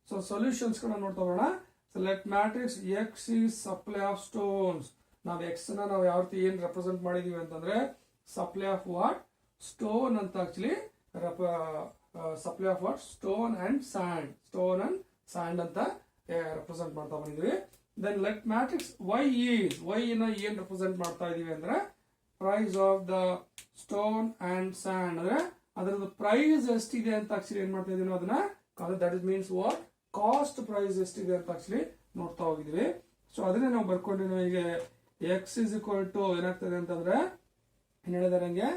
ಸೊ ಸೊಲ್ಯೂಷನ್ಸ್ ಗಳನ್ನ ನೋಡ್ತಾ ಹೋಗೋಣ. So let matrix X is supply of stones. ನಾವು ಎಕ್ಸ್ ನ ನಾವು ಯಾವ ರೀತಿ ಏನ್ ರೆಪ್ರೆಸೆಂಟ್ ಮಾಡಿದೀವಿ ಅಂತಂದ್ರೆ ಸಪ್ಲೈ ಆಫ್ ವಾಟ್, ಸ್ಟೋನ್ ಅಂತ actually supply of what, stone and sand, stone and sand ಅಂತ ರೆಪ್ರೆಸೆಂಟ್ ಮಾಡ್ತಾ ಬಂದಿದ್ವಿ. Then let matrix Y is, Y ನ ಏನ್ ರೆಪ್ರೆಸೆಂಟ್ ಮಾಡ್ತಾ ಇದೀವಿ ಅಂದ್ರೆ price of the stone and sand, ಅಂದ್ರೆ ಅದರದ್ದು ಪ್ರೈಸ್ ಎಷ್ಟಿದೆ ಅಂತ ಆಕ್ಚುಲಿ ಏನ್ ಮಾಡ್ತಾ ಇದೀವಿ ಅದನ್ನ, that is means what, cost price ಎಷ್ಟಿದೆ ಅಂತ ಆಕ್ಚುಲಿ ನೋಡ್ತಾ ಹೋಗಿದ್ವಿ. ಸೊ ಅದನ್ನೇ ನಾವು ಬರ್ಕೊಂಡಿದ್ವಿ. ಈಗ ಎಕ್ಸ್ ಇಸ್ ಈಕ್ವಲ್ ಟು ಏನಾಗ್ತದೆ ಅಂತಂದ್ರೆ ಏನ್ ಹೇಳಿದಾರೆ ಹಂಗೆ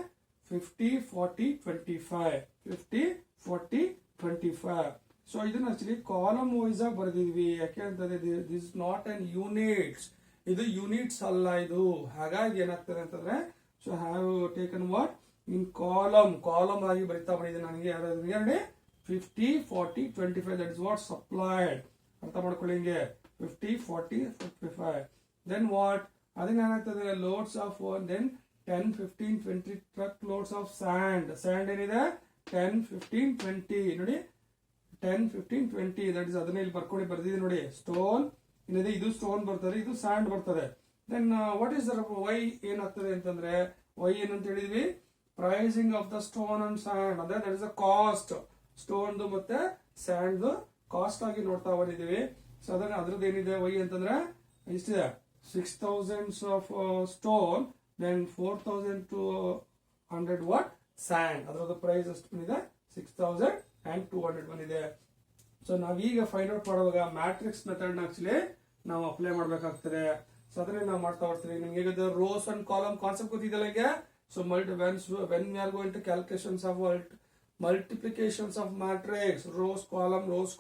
50 40 25, 50 40 25. ಸೊ ಇದನ್ನ ಆಕ್ಚುಲಿ ಕಾಲಮ್ ವೈಸ್ ಆಗಿ ಬರೆದಿದ್ವಿ. ಯಾಕೆ ಅಂತಂದ್ರೆ ದಿಸ್ ನಾಟ್ ಅನ್ ಯೂನಿಟ್ಸ್, ಇದು ಯೂನಿಟ್ಸ್ ಅಲ್ಲ ಇದು. ಹಾಗಾಗಿ ಏನಾಗ್ತದೆ ಅಂತಂದ್ರೆ so have taken what in column, column ಆಗಿ ಬರಿತಾ ಬಂದಿದೆ ನನಗೆ. ಯಾವ್ದಾದ್ರು 50 40 25, ದಟ್ ಇಸ್ ವಾಟ್ ಸಪ್ಲೈಡ್. ಅರ್ಥ ಮಾಡ್ಕೊಳ್ಳಿ ಹಿಂಗೆ 50 40 45. ದೆನ್ ವಾಟ್, ಅದನ್ನ ಏನಾಗ್ತದೆ loads of then 10 15 20 truck loads of sand. Sand ಏನಿದೆ 10 15 20 ನೋಡಿ 10 15 20, ದಟ್ ಇಸ್ ಅದನ್ನ ಇಲ್ಲಿ ಬರ್ಕೊಂಡು ಬರ್ದಿದೆ ನೋಡಿ. ಸ್ಟೋನ್ ಏನಿದೆ ಇದು ಸ್ಟೋನ್ ಬರ್ತದೆ, ಇದು ಸ್ಯಾಂಡ್ ಬರ್ತದೆ. Then what is the Y ಏನಾಗ್ತದೆ ಅಂತಂದ್ರೆ ವೈ ಏನಂತ ಹೇಳಿದ್ವಿ, pricing of the stone and sand, ಅಂದ್ರೆ that is the cost. Stone ಮತ್ತೆ ಸ್ಯಾಂಡ್ ಕಾಸ್ಟ್ ಆಗಿ ನೋಡ್ತಾ ಬಂದಿದ್ದೀವಿ. ಸೊ ಅದನ್ನ ಅದ್ರದ್ದು ಏನಿದೆ ವೈ ಅಂತಂದ್ರೆ ಇಷ್ಟಿದೆ 6000 of stone, then 4200 what sand. ಅದರದ್ದು ಪ್ರೈಸ್ ಎಷ್ಟು ಬಂದಿದೆ 6200 ಬಂದಿದೆ. ಸೊ ನಾವೀಗ ಫೈಂಡ್ ಔಟ್ ಮಾಡುವಾಗ ಮ್ಯಾಟ್ರಿಕ್ಸ್ ಮೆಥಡ್ ನ ಆಕ್ಚುಲಿ ನಾವು ಅಪ್ಲೈ ಮಾಡ್ಬೇಕಾಗ್ತದೆ. ಸೊ ಅದನ್ನೇ ನಾವು ಮಾಡ್ತಾ ಬರ್ತೀವಿ. ನಿಮ್ಗೆ ಈಗ ರೋಸ್ ಅಂಡ್ ಕಾಲಮ್ ಕಾನ್ಸೆಪ್ಟ್ ಗೊತ್ತಿದೆಯಲ್ಲ ಈಗ. So when we are going to calculations of multiplications of matrix, rows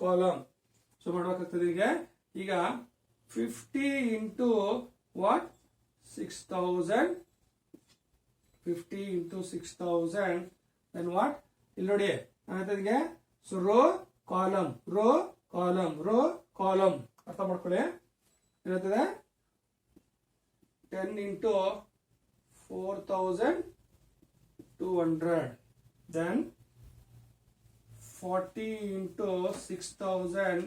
column. So ಮಾಡ್ಬೇಕಾಗ್ತದೆ ಈಗ 50 into what 6000, 50 into 6000, then what ಇಲ್ಲಿ ನೋಡಿ ಏನಾಗ್ತದೆ. ಸೊ ರೋ ಕಾಲಮ್ ಅರ್ಥ ಮಾಡ್ಕೊಳ್ಳಿ. ಏನಾಗ್ತದೆ 10 into 4200, then 40 into 6000,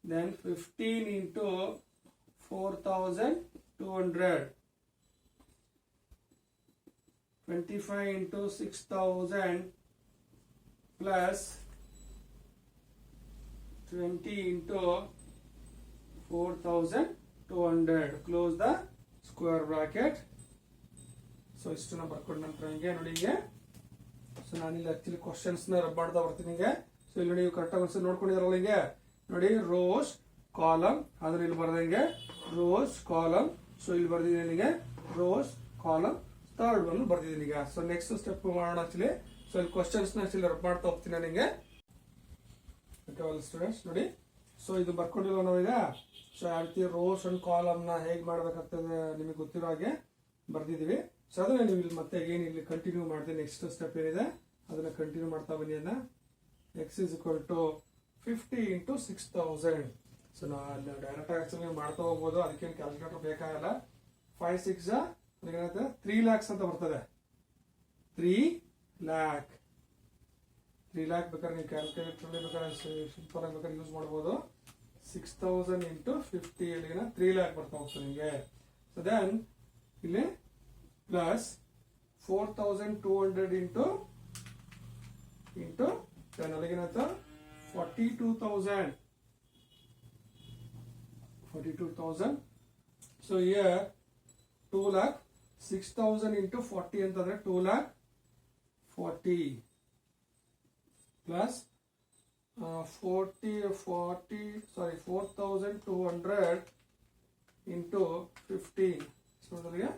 then 15 into 4200, 25 into 6000 plus 20 into 4200, close the square bracket. So ಇಷ್ಟನ್ನ ಬರ್ಕೊಂಡ ನಂತರ ಹಿಂಗೆ ನೋಡಿ ಹಿಂಗೆ. ಸೊ ನಾನಿಲ್ಲಿ ಆಕ್ಚುಲಿ ಕ್ವಶನ್ಸ್ ನ ರಬ್ ಮಾಡ್ತಾ ಬರ್ತೀನಿ ಹಿಂಗೆ. ಸೊ ಇಲ್ಲಿ ನೋಡಿ ಕರೆಕ್ಟ್ ಆಗಿ ನೋಡ್ಕೊಂಡಿದಾರಲ್ಲ ಹಿಂಗೆ ನೋಡಿ, ರೋಸ್ ಕಾಲಮ್, ಆದ್ರೆ ಇಲ್ಲಿ ಬರ್ದಂಗೆ ರೋಸ್ ಕಾಲಮ್. ಸೊ ಇಲ್ಲಿ ಬರ್ದಿದ್ದೀನಿ ರೋಸ್ ಕಾಲಮ್, ಥರ್ಡ್ ಒನ್ ಬರ್ದಿದ್ದೀನಿ ಈಗ. ಸೊ ನೆಕ್ಸ್ಟ್ ಸ್ಟೆಪ್ ಮಾಡೋಣ ಆಕ್ಚುಲಿ. ಸೊ ಇಲ್ಲಿ ಕ್ವಶನ್ಸ್ ನ ಆಕ್ಚುಲಿ ರಬ್ ಮಾಡ್ತಾ ಹೋಗ್ತೀನಿ ನನಗೆ. ಸ್ಟೂಡೆಂಟ್ಸ್ ನೋಡಿ, ಸೊ ಇದು ಬರ್ಕೊಂಡಿಲ್ಲ ನಾವೀಗ. ಸೊ ಯಾವ ರೀತಿ ರೋಸ್ ಅಂಡ್ ಕಾಲಮ್ ನ ಹೇಗೆ ಮಾಡ್ಬೇಕಾಗ್ತದೆ ನಿಮಗೆ ಗೊತ್ತಿರೋ ಹಾಗೆ ಬರ್ದಿದೀವಿ. ಸೊ ಅದನ್ನ ನೀವು ಇಲ್ಲಿ ಮತ್ತೆ ಏನು ಇಲ್ಲಿ ಕಂಟಿನ್ಯೂ ಮಾಡ್ತೀನಿ. ನೆಕ್ಸ್ಟ್ ಸ್ಟೆಪ್ ಏನಿದೆ ಅದನ್ನ ಕಂಟಿನ್ಯೂ ಮಾಡ್ತಾ ಬನ್ನಿ. ಅದನ್ನ X is equal to 50 into 6000. So ನಾವು ಡೈರೆಕ್ಟ್ ಆಗಿ ಮಾಡ್ತಾ ಹೋಗ್ಬೋದು, ಅದಕ್ಕೇನು ಕ್ಯಾಲ್ಕುಲೇಟರ್ ಬೇಕಾಗಲ್ಲ. 5 6 ಏನಾಗುತ್ತೆ 3 lakhs ಅಂತ ಬರ್ತದೆ. 3 lakh ಬೇಕಾದ್ರೆ ನೀವು ಕ್ಯಾಲ್ಕುಲೇಟರ್ ಬೇಕಾದ್ರೆ ಸಿಂಪಲ್ ಆಗಿ ಬೇಕಾದ್ರೆ ಯೂಸ್ ಮಾಡ್ಬೋದು. 6000 ಇಂಟು 50 ಅಲ್ಲಿಗೆ 3 lakh ಬರ್ತಾ ಹೋಗ್ತದೆ ನಿಮಗೆ. ಸೊ ದೆನ್ ಇಲ್ಲಿ ಪ್ಲಸ್ 4200 ಇಂಟು ದೆನ್ ಅಲ್ಲಿಗೆ 42,000. So here 2 lakh, 6,000 into 40 ಅಂತಂದ್ರೆ 2 lakh 40 plus 4,200 into 15. So ಅಲ್ಲಿಗೆ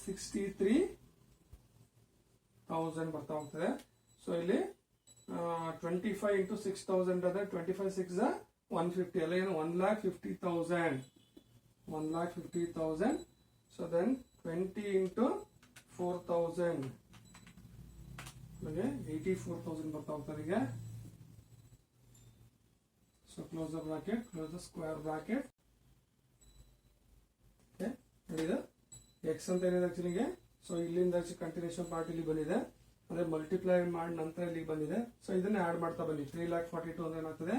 63,000 ಬರ್ತಾ ಹೋಗ್ತದೆ. ಸೊ ಇಲ್ಲಿ 25 into 6,000 ಅಂದ್ರೆ 25 6 150 ಅಲ್ಲ ಏನು 1,50,000. ಸೊ ದೆನ್ 20 into 4,000 84,000 ಬರ್ತಾ ಹೋಗ್ತಾರೆ ಈಗ. So close the bracket, close the square bracket. Okay, ನೋಡಿದ ಎಕ್ಸ್ ಅಂತ ಏನಿದೆ ಆಕ್ಚುಲಿಗೆ. ಸೊ ಇಲ್ಲಿಂದ ಕಂಟಿನ್ಯೂಷನ್ ಪಾರ್ಟ್ ಇಲ್ಲಿ ಬಂದಿದೆ, ಅದೇ ಮಲ್ಟಿಪ್ಲೈ ಮಾಡಿ ನಂತರ ಇಲ್ಲಿಗೆ ಬಂದಿದೆ. ಸೊ ಇದನ್ನ ಆಡ್ ಮಾಡ್ತಾ ಬನ್ನಿ. 3,42,000 ಅಂದ್ರೆ ಏನಾಗ್ತದೆ,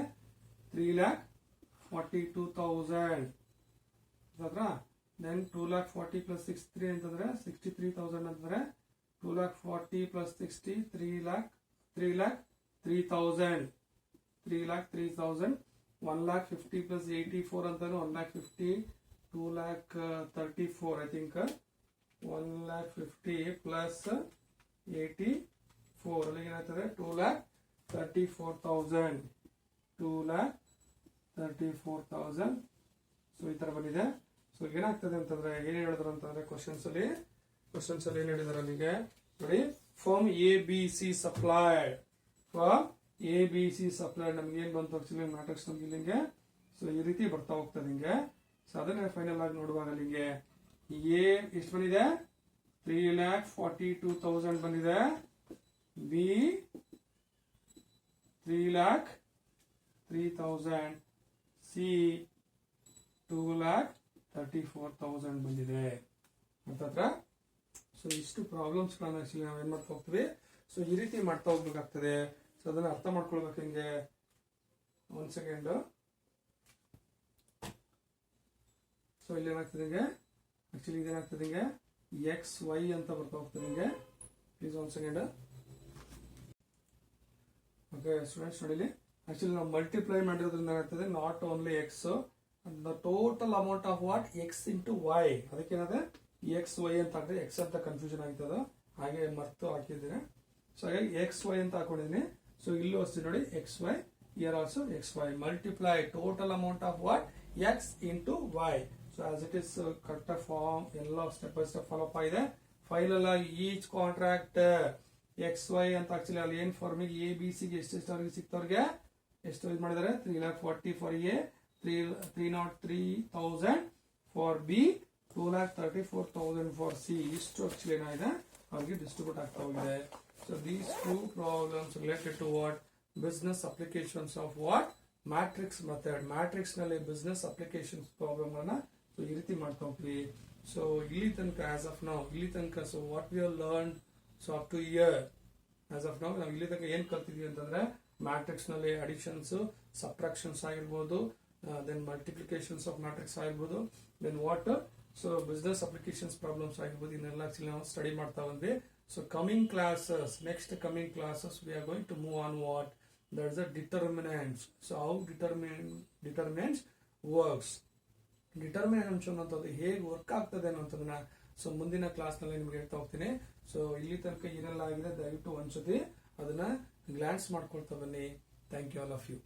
3,42,000 ಹತ್ರ. ದೆನ್ 2,40,000 ಪ್ಲಸ್ 63 ಅಂತಂದ್ರೆ 63,000 ಅಂತಂದ್ರೆ 2,40,000 ಪ್ಲಸ್ 60 3,03,000 3,03,000. 1,50,000 ಪ್ಲಸ್ 84 ಅಂತಾನು 1,50,000 2,34,000 ಐ ಥಿಂಕ್ 1,50,000 ಪ್ಲಸ್ 84 ಅಲ್ಲಿ ಏನಾಗ್ತದೆ 2,34,000 2,34,000. ಸೊ ಈ ತರ ಬಂದಿದೆ. ಸೊ ಏನಾಗ್ತದೆ ಅಂತಂದ್ರೆ ಏನ್ ಹೇಳಿದ್ರು ಅಂತಂದ್ರೆ ಕ್ವಶನ್ಸ್ ಅಲ್ಲಿ ಏನ್ ಹೇಳಿದಾರೆ ಅಲ್ಲಿಗೆ ನೋಡಿ. Firm ABC supplied, firm ABC supplied ನಮ್ಗೆ ಏನ್ ಬಂತು ಆಕ್ಚುಲಿ ಮ್ಯಾಟ್ರಿಕ್ಸ್ ನಮ್ಗೆ ಇಲ್ಲಿಗೆ. ಸೊ ಈ ರೀತಿ ಬರ್ತಾ ಹೋಗ್ತದೆ ಹಿಂಗೆ. ಸೊ ಅದನ್ನ ಫೈನಲ್ ಆಗಿ ನೋಡುವಾಗ ಅಲ್ಲಿಗೆ ಎ ಎಷ್ಟು ಬಂದಿದೆ, 3,42,000 ಬಂದಿದೆ. ಬಿ 3,03,000. ಸಿ 2,34,000 ಬಂದಿದೆ ಅಂತ. ಸೊ ಇಷ್ಟು ಪ್ರಾಬ್ಲಮ್ಸ್ ಗಳನ್ನ ಆಕ್ಚುಲಿ ನಾವು ಏನ್ ಮಾಡ್ತಾ ಹೋಗ್ತೀವಿ, ಸೊ ಈ ರೀತಿ ಮಾಡ್ತಾ ಹೋಗ್ಬೇಕಾಗ್ತದೆ. ಸೊ ಅದನ್ನ ಅರ್ಥ ಮಾಡ್ಕೊಳ್ಬೇಕು ಹಿಂಗೆ. ಒಂದ್ ಸೆಕೆಂಡ್. ಸೊ ಇಲ್ಲಿ ಏನಾಗ್ತದೆ ಹಿಂಗೆ, ಆಕ್ಚುಲಿ ಇದೇನಾಗ್ತದೆ ಹಿಂಗೆ XY ಅಂತ ಬರ್ತಾ ಹೋಗ್ತದೆ ಹಿಂಗೆ. ಪ್ಲೀಸ್ ಒಂದ್ ಸೆಕೆಂಡ್. ಓಕೆ ಸ್ಟೂಡೆಂಟ್ಸ್ ನೋಡಿಲಿ, ಆಕ್ಚುಲಿ ನಾವು ಮಲ್ಟಿಪ್ಲೈ ಮಾಡಿರೋದ್ರಿಂದ ಏನಾಗ್ತದೆ, not only X, the total amount of what X into Y. ಅದಕ್ಕೇನಾದ್ರೆ XY ಅಂತ ಹಾಕಿದ್ರೆ ಎಕ್ಸ್ ಅಂತ ಕನ್ಫ್ಯೂಷನ್ ಆಗ್ತದ, ಹಾಗೆ ಮರ್ತು ಹಾಕಿದ್ದೀನಿ. ಸೊ ಹಾಗಾಗಿ XY ಅಂತ ಹಾಕೊಂಡಿದ್ದೀನಿ. ಸೊ ಇಲ್ಲೂ ಅಷ್ಟೇ ನೋಡಿ XY, here also XY. Multiply total amount of what X into Y. So as it is correct form, ಎಲ್ಲ step by step follow up ಇದೆ. ಫೈನಲ್ ಆಗಿ ಈಚ್ ಕಾಂಟ್ರಾಕ್ಟ್ XY ಅಂತ ಆಕ್ಚುಲಿ ಅಲ್ಲಿ ಏನ್ ಫಾರ್ಮಿಗೆ ABC ಗೆ ಎಷ್ಟು ಅವ್ರಿಗೆ ಸಿಕ್ತವ್ರಿಗೆ ಎಷ್ಟು ಇದು ಮಾಡಿದ್ದಾರೆ, 3,40,000 for A, 303,000 for B, 2,34,000 for C. ಇಷ್ಟು ಆಕ್ಚುಲಿ ಏನಾಗಿದೆ ಅವ್ರಿಗೆ ಡಿಸ್ಟ್ರಿಬ್ಯೂಟ್ ಆಗ್ತಾ ಹೋಗಿದೆ. So these two problems related to what business applications of what matrix method. Matrix ನಲ್ಲಿ ಬಿಸ್ನೆಸ್ ಅಪ್ಲಿಕೇಶನ್ಸ್ ಪ್ರಾಬ್ಲಮ್ ಅನ್ನ ಸೊ ಈ ರೀತಿ ಮಾಡ್ತಾ ಹೋಗ್ತೀವಿ. ಸೊ ಇಲ್ಲಿ ತನಕ ಆಸ್ ಆಫ್ ನಾವು ಇಲ್ಲಿ ತನಕ so what we have learn so up to here as of ನಾವು ಇಲ್ಲಿ ತನಕ ಏನ್ ಕಲ್ತಿದ್ವಿ ಅಂತಂದ್ರೆ ಮ್ಯಾಟ್ರಿಕ್ಸ್ ನಲ್ಲಿ ಅಡಿಷನ್ಸ್, ಸಬ್ಟ್ರಾಕ್ಷನ್ಸ್ ಆಗಿರ್ಬೋದು, ದೆನ್ ಮಲ್ಟಿಪ್ಲಿಕೇಶನ್ಸ್ ಆಫ್ ಮ್ಯಾಟ್ರಿಕ್ಸ್ ಆಗಿರ್ಬೋದು, then what so business applications problems ಆಗಿರ್ಬೋದು. ಇದನ್ನೆಲ್ಲ ಆಕ್ಚುಲಿ ನಾವು ಸ್ಟಡಿ ಮಾಡ್ತಾ ಬಂದ್ವಿ. So coming classes, next coming classes, we are going to move on what? That's the determinants. So how determinants works. Determinants ಅನ್ನೋದು ಹೇಗೆ work ಆಗ್ತದೆ ಅನ್ನೋದನ್ನ ಸೊ ಮುಂದಿನ ಕ್ಲಾಸ್ ನಲ್ಲಿ ನಿಮ್ಗೆ ಹೇಳ್ತಾ ಹೋಗ್ತೀನಿ. ಸೊ ಇಲ್ಲಿ ತನಕ ಏನೆಲ್ಲ ಆಗಿದೆ ದಯವಿಟ್ಟು ಒಂದ್ಸತಿ ಅದನ್ನ ಗ್ಲಾನ್ಸ್ ಮಾಡ್ಕೊಳ್ತಾ ಬನ್ನಿ. Thank you all of you.